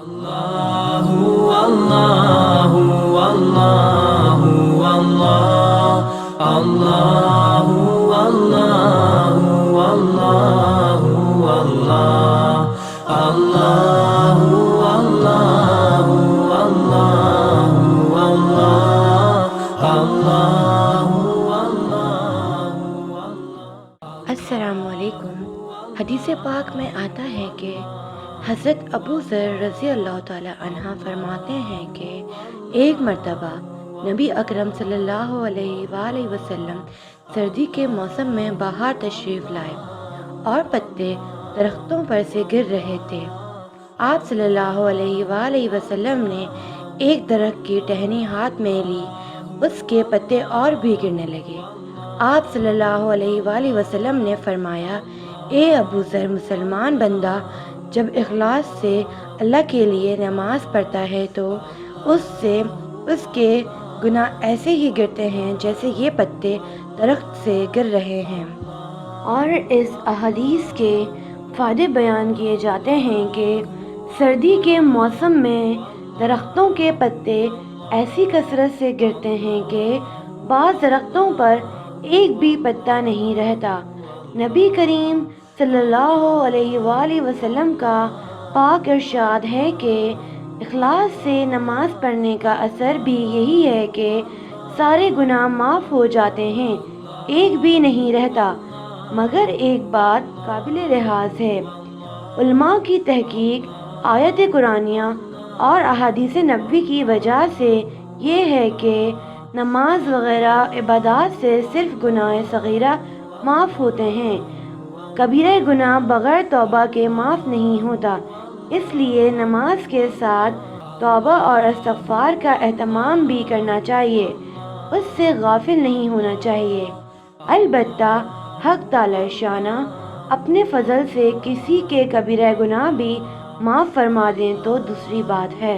Allahu Allahu Allahu Allah Allahu Allahu Allahu Allah Allahu Allahu Allahu Allah Allahu अस्सलामुअलैकुम। हदीस पाक में आता है कि हज़रत अबू ज़र रज़ी अल्लाह ताला अन्हा फरमाते हैं कि एक मर्तबा नबी अकरम सल्लल्लाहु अलैहि वसल्लम सर्दी के मौसम में बाहर तशरीफ़ लाए और पत्ते दरख्तों पर से गिर रहे थे। आप सल्लल्लाहु अलैहि वसल्लम ने एक दरख्त की टहनी हाथ में ली, उसके पत्ते और भी गिरने लगे। आप सल्लल्लाहु अलैहि वसल्लम ने फरमाया, ए अबू ज़र, मुसलमान बंदा जब इखलास से अल्लाह के लिए नमाज पढ़ता है तो उससे उसके गुनाह ऐसे ही गिरते हैं जैसे ये पत्ते दरख्त से गिर रहे हैं। और इस अहदीस के फ़ायदे बयान किए जाते हैं कि सर्दी के मौसम में दरख्तों के पत्ते ऐसी कसरत से गिरते हैं कि बाज़ दरख्तों पर एक भी पत्ता नहीं रहता। नबी करीम सल्लल्लाहु अलैहि वसल्लम का पाक इरशाद है कि इखलास से नमाज पढ़ने का असर भी यही है कि सारे गुनाह माफ़ हो जाते हैं, एक भी नहीं रहता। मगर एक बात काबिल लिहाज है, उलमा की तहकीक आयत कुरानिया और अहादीस नबवी की वजह से ये है कि नमाज वगैरह इबादत से सिर्फ गुनाह सगीरा माफ़ होते हैं, कबीरा गुनाह बग़ैर तौबा के माफ़ नहीं होता। इसलिए नमाज के साथ तौबा और इस्तिग़फ़ार का एहतमाम भी करना चाहिए, उससे गाफिल नहीं होना चाहिए। अलबत्ता हक़ ताला शाना अपने फ़ज़ल से किसी के कबीरा गुनाह भी माफ़ फरमा दें तो दूसरी बात है।